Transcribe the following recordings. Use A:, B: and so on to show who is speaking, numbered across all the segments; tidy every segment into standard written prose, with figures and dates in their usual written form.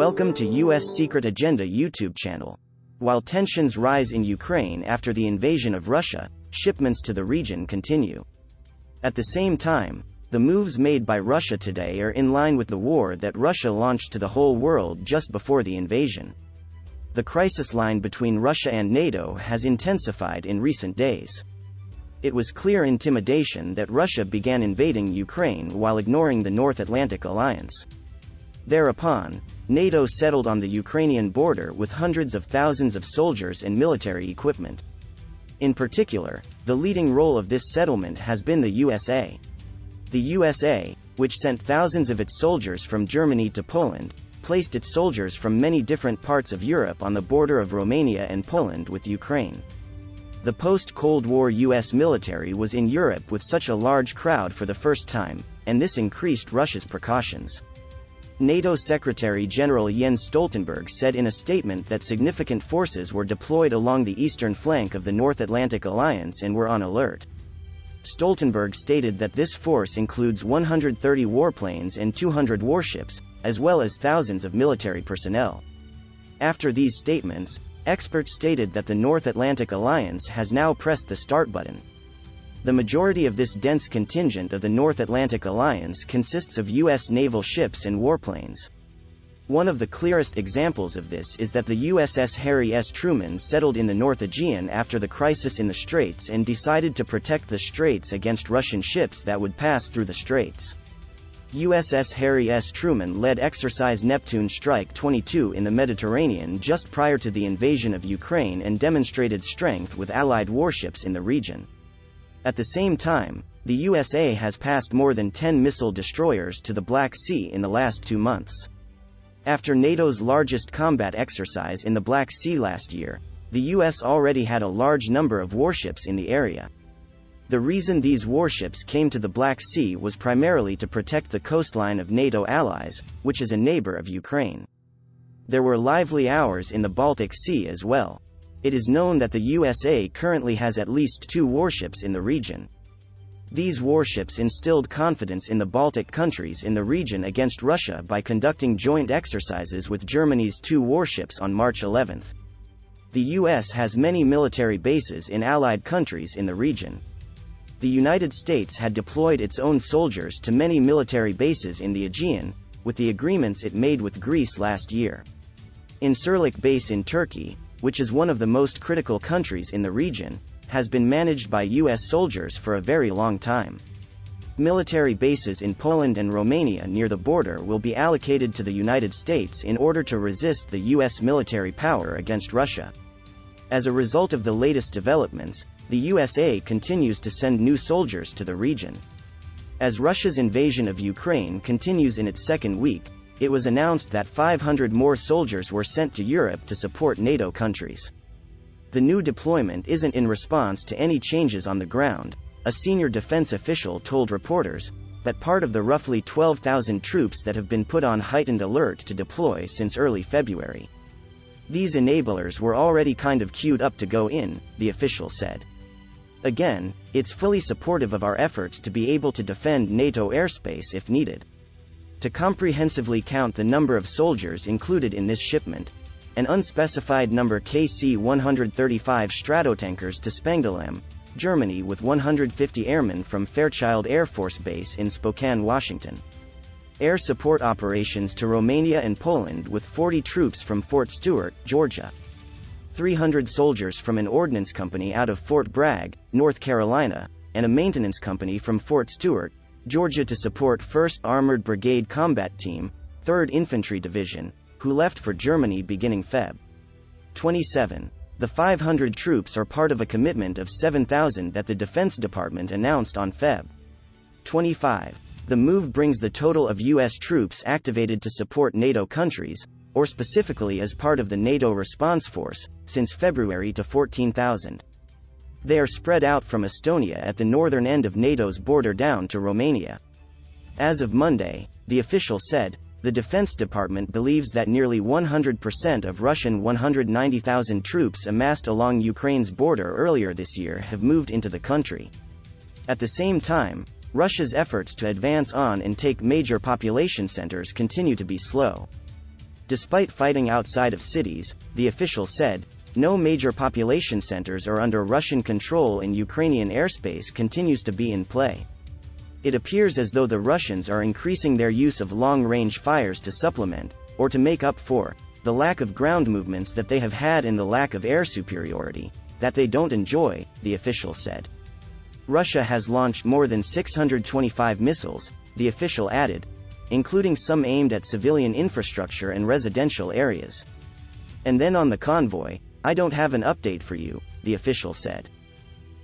A: Welcome to U.S. Secret Agenda YouTube channel. While tensions rise in Ukraine after the invasion of Russia, shipments to the region continue. At the same time, the moves made by Russia today are in line with the war that Russia launched to the whole world just before the invasion. The crisis line between Russia and NATO has intensified in recent days. It was clear intimidation that Russia began invading Ukraine while ignoring the North Atlantic Alliance. Thereupon, NATO settled on the Ukrainian border with hundreds of thousands of soldiers and military equipment. In particular, the leading role of this settlement has been the USA. The USA, which sent thousands of its soldiers from Germany to Poland, placed its soldiers from many different parts of Europe on the border of Romania and Poland with Ukraine. The post-Cold War US military was in Europe with such a large crowd for the first time, and this increased Russia's precautions. NATO Secretary General Jens Stoltenberg said in a statement that significant forces were deployed along the eastern flank of the North Atlantic Alliance and were on alert. Stoltenberg stated that this force includes 130 warplanes and 200 warships, as well as thousands of military personnel. After these statements, experts stated that the North Atlantic Alliance has now pressed the start button. The majority of this dense contingent of the North Atlantic Alliance consists of U.S. naval ships and warplanes. One of the clearest examples of this is that the USS Harry S. Truman settled in the North Aegean after the crisis in the Straits and decided to protect the Straits against Russian ships that would pass through the Straits. USS Harry S. Truman led Exercise Neptune Strike 22 in the Mediterranean just prior to the invasion of Ukraine and demonstrated strength with Allied warships in the region. At the same time, the USA has passed more than 10 missile destroyers to the Black Sea in the last 2 months. After NATO's largest combat exercise in the Black Sea last year, the US already had a large number of warships in the area. The reason these warships came to the Black Sea was primarily to protect the coastline of NATO allies, which is a neighbor of Ukraine. There were lively hours in the Baltic Sea as well. It is known that the USA currently has at least 2 warships in the region. These warships instilled confidence in the Baltic countries in the region against Russia by conducting joint exercises with Germany's 2 warships on March 11. The US has many military bases in allied countries in the region. The United States had deployed its own soldiers to many military bases in the Aegean, with the agreements it made with Greece last year. Incirlik base in Turkey, which is one of the most critical countries in the region, has been managed by U.S. soldiers for a very long time. Military bases in Poland and Romania near the border will be allocated to the United States in order to resist the U.S. military power against Russia. As a result of the latest developments, the USA continues to send new soldiers to the region. As Russia's invasion of Ukraine continues in its second week, it was announced that 500 more soldiers were sent to Europe to support NATO countries. The new deployment isn't in response to any changes on the ground. A senior defense official told reporters that part of the roughly 12,000 troops that have been put on heightened alert to deploy since early February. These enablers were already kind of queued up to go in, the official said. Again, it's fully supportive of our efforts to be able to defend NATO airspace if needed. To comprehensively count the number of soldiers included in this shipment, an unspecified number KC-135 Stratotankers to Spangdahlem, Germany with 150 airmen from Fairchild Air Force Base in Spokane, Washington. Air support operations to Romania and Poland with 40 troops from Fort Stewart, Georgia. 300 soldiers from an ordnance company out of Fort Bragg, North Carolina, and a maintenance company from Fort Stewart, Georgia to support 1st Armored Brigade Combat Team, 3rd Infantry Division, who left for Germany beginning Feb. 27. The 500 troops are part of a commitment of 7,000 that the Defense Department announced on Feb. 25. The move brings the total of U.S. troops activated to support NATO countries, or specifically as part of the NATO Response Force, since February to 14,000. They are spread out from Estonia at the northern end of NATO's border down to Romania. As of Monday, the official said, the Defense Department believes that nearly 100% of Russian 190,000 troops amassed along Ukraine's border earlier this year have moved into the country. At the same time, Russia's efforts to advance on and take major population centers continue to be slow. Despite fighting outside of cities, the official said, no major population centers are under Russian control and Ukrainian airspace continues to be in play. It appears as though the Russians are increasing their use of long-range fires to supplement, or to make up for, the lack of ground movements that they have had and the lack of air superiority that they don't enjoy, the official said. Russia has launched more than 625 missiles, the official added, including some aimed at civilian infrastructure and residential areas. And then on the convoy, I don't have an update for you, the official said.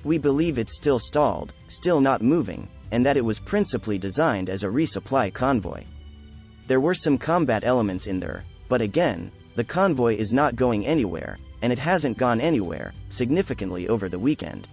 A: We believe it's still stalled, still not moving, and that it was principally designed as a resupply convoy. There were some combat elements in there, but again, the convoy is not going anywhere, and it hasn't gone anywhere, significantly over the weekend.